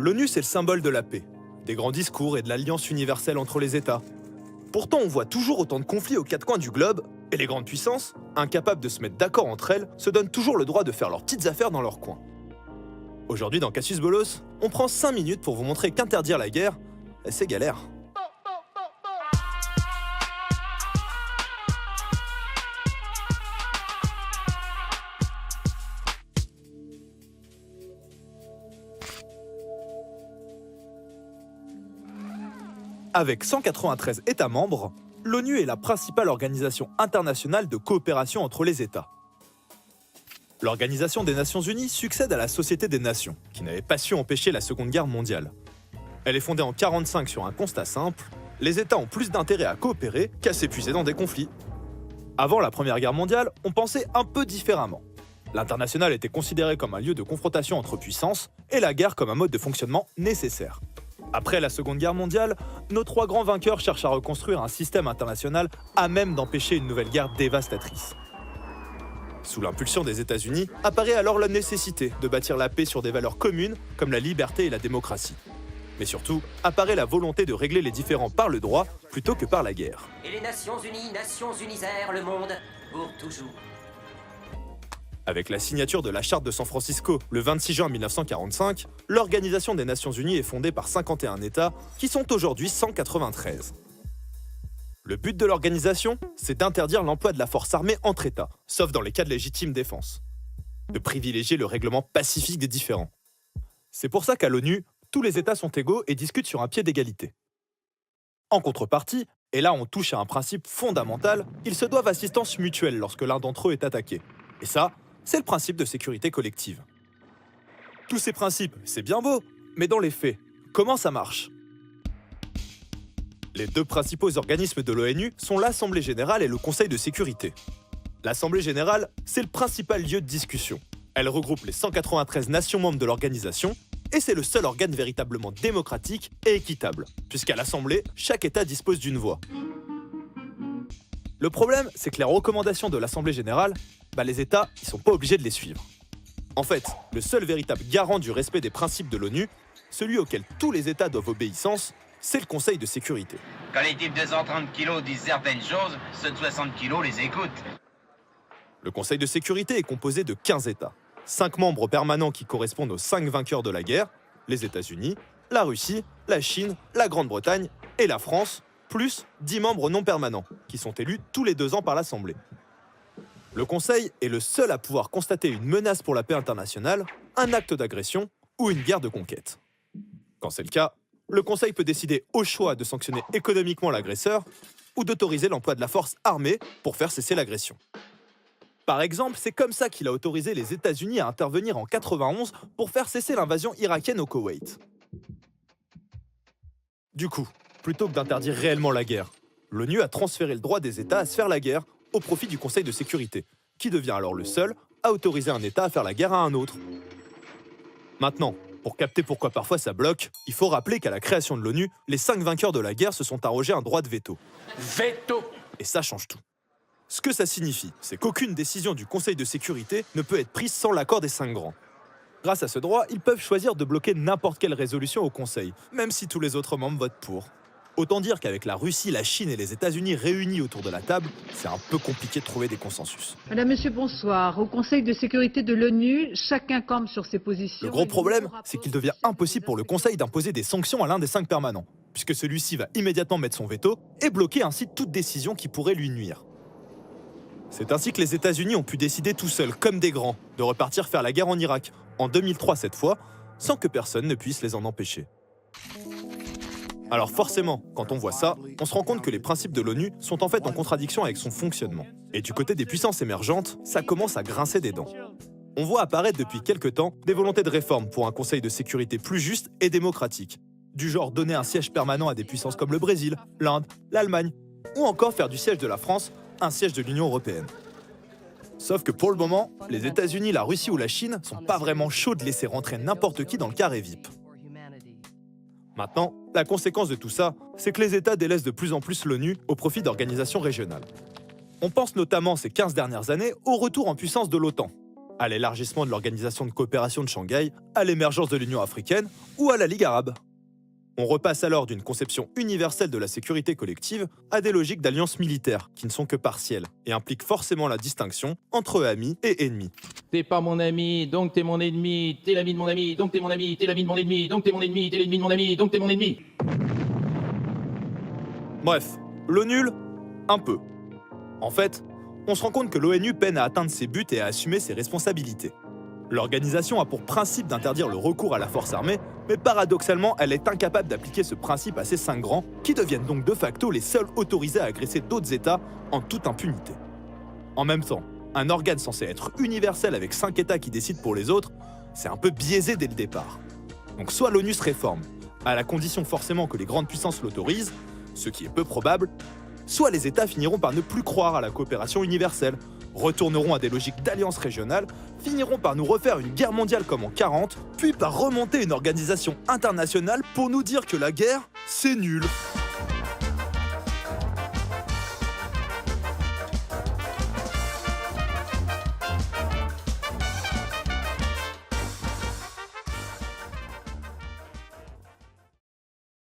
L'ONU, c'est le symbole de la paix, des grands discours et de l'alliance universelle entre les États. Pourtant, on voit toujours autant de conflits aux quatre coins du globe, et les grandes puissances, incapables de se mettre d'accord entre elles, se donnent toujours le droit de faire leurs petites affaires dans leur coin. Aujourd'hui, dans Cassius Bolos, on prend 5 minutes pour vous montrer qu'interdire la guerre, c'est galère. Avec 193 États membres, l'ONU est la principale organisation internationale de coopération entre les États. L'Organisation des Nations Unies succède à la Société des Nations, qui n'avait pas su empêcher la Seconde Guerre mondiale. Elle est fondée en 1945 sur un constat simple, les États ont plus d'intérêt à coopérer qu'à s'épuiser dans des conflits. Avant la Première Guerre mondiale, on pensait un peu différemment. L'international était considéré comme un lieu de confrontation entre puissances, et la guerre comme un mode de fonctionnement nécessaire. Après la Seconde Guerre mondiale, nos trois grands vainqueurs cherchent à reconstruire un système international à même d'empêcher une nouvelle guerre dévastatrice. Sous l'impulsion des États-Unis, apparaît alors la nécessité de bâtir la paix sur des valeurs communes comme la liberté et la démocratie. Mais surtout, apparaît la volonté de régler les différends par le droit plutôt que par la guerre. Et les Nations unisèrent le monde pour toujours. Avec la signature de la Charte de San Francisco le 26 juin 1945, l'Organisation des Nations Unies est fondée par 51 États, qui sont aujourd'hui 193. Le but de l'organisation, c'est d'interdire l'emploi de la force armée entre États, sauf dans les cas de légitime défense. De privilégier le règlement pacifique des différends. C'est pour ça qu'à l'ONU, tous les États sont égaux et discutent sur un pied d'égalité. En contrepartie, et là on touche à un principe fondamental, ils se doivent assistance mutuelle lorsque l'un d'entre eux est attaqué. Et ça, c'est le principe de sécurité collective. Tous ces principes, c'est bien beau, mais dans les faits, comment ça marche? Les deux principaux organismes de l'ONU sont l'Assemblée générale et le Conseil de sécurité. L'Assemblée générale, c'est le principal lieu de discussion. Elle regroupe les 193 nations membres de l'organisation, et c'est le seul organe véritablement démocratique et équitable, puisqu'à l'Assemblée, chaque État dispose d'une voix. Le problème, c'est que les recommandations de l'Assemblée générale, les États, ils sont pas obligés de les suivre. En fait, le seul véritable garant du respect des principes de l'ONU, celui auquel tous les États doivent obéissance, c'est le Conseil de sécurité. Quand les types de 130 kilos disent certaines choses, ceux de 60 kilos les écoutent. Le Conseil de sécurité est composé de 15 États. 5 membres permanents qui correspondent aux 5 vainqueurs de la guerre, les États-Unis, la Russie, la Chine, la Grande-Bretagne et la France, plus 10 membres non permanents, qui sont élus tous les 2 ans par l'Assemblée. Le Conseil est le seul à pouvoir constater une menace pour la paix internationale, un acte d'agression ou une guerre de conquête. Quand c'est le cas, le Conseil peut décider au choix de sanctionner économiquement l'agresseur ou d'autoriser l'emploi de la force armée pour faire cesser l'agression. Par exemple, c'est comme ça qu'il a autorisé les États-Unis à intervenir en 1991 pour faire cesser l'invasion irakienne au Koweït. Du coup, plutôt que d'interdire réellement la guerre, l'ONU a transféré le droit des États à se faire la guerre au profit du Conseil de sécurité, qui devient alors le seul à autoriser un État à faire la guerre à un autre. Maintenant, pour capter pourquoi parfois ça bloque, il faut rappeler qu'à la création de l'ONU, les 5 vainqueurs de la guerre se sont arrogés un droit de veto. Veto! Et ça change tout. Ce que ça signifie, c'est qu'aucune décision du Conseil de sécurité ne peut être prise sans l'accord des 5 grands. Grâce à ce droit, ils peuvent choisir de bloquer n'importe quelle résolution au Conseil, même si tous les autres membres votent pour. Autant dire qu'avec la Russie, la Chine et les États-Unis réunis autour de la table, c'est un peu compliqué de trouver des consensus. Madame, Monsieur, bonsoir. Au Conseil de sécurité de l'ONU, chacun campe sur ses positions. Le gros problème, c'est qu'il devient impossible pour le Conseil d'imposer des sanctions à l'un des 5 permanents, puisque celui-ci va immédiatement mettre son veto et bloquer ainsi toute décision qui pourrait lui nuire. C'est ainsi que les États-Unis ont pu décider tout seuls, comme des grands, de repartir faire la guerre en Irak, en 2003 cette fois, sans que personne ne puisse les en empêcher. Alors forcément, quand on voit ça, on se rend compte que les principes de l'ONU sont en fait en contradiction avec son fonctionnement. Et du côté des puissances émergentes, ça commence à grincer des dents. On voit apparaître depuis quelques temps des volontés de réforme pour un Conseil de sécurité plus juste et démocratique. Du genre donner un siège permanent à des puissances comme le Brésil, l'Inde, l'Allemagne, ou encore faire du siège de la France un siège de l'Union européenne. Sauf que pour le moment, les États-Unis, la Russie ou la Chine sont pas vraiment chauds de laisser rentrer n'importe qui dans le carré VIP. Maintenant, la conséquence de tout ça, c'est que les États délaissent de plus en plus l'ONU au profit d'organisations régionales. On pense notamment ces 15 dernières années au retour en puissance de l'OTAN. à l'élargissement de l'Organisation de coopération de Shanghai, à l'émergence de l'Union africaine ou à la Ligue arabe. On repasse alors d'une conception universelle de la sécurité collective à des logiques d'alliances militaires qui ne sont que partielles et impliquent forcément la distinction entre amis et ennemis. T'es pas mon ami, donc t'es mon ennemi, t'es l'ami de mon ami, donc t'es mon ami, t'es l'ami de mon ennemi, donc t'es mon ennemi, t'es l'ennemi de mon ami, donc t'es mon ennemi. Bref, l'eau nulle, un peu. En fait, on se rend compte que l'ONU peine à atteindre ses buts et à assumer ses responsabilités. L'organisation a pour principe d'interdire le recours à la force armée, mais paradoxalement, elle est incapable d'appliquer ce principe à ses 5 grands, qui deviennent donc de facto les seuls autorisés à agresser d'autres États en toute impunité. En même temps, un organe censé être universel avec 5 États qui décident pour les autres, c'est un peu biaisé dès le départ. Donc soit l'ONU se réforme, à la condition forcément que les grandes puissances l'autorisent, ce qui est peu probable, soit les États finiront par ne plus croire à la coopération universelle, retourneront à des logiques d'alliances régionales, finiront par nous refaire une guerre mondiale comme en 40, puis par remonter une organisation internationale pour nous dire que la guerre, c'est nul.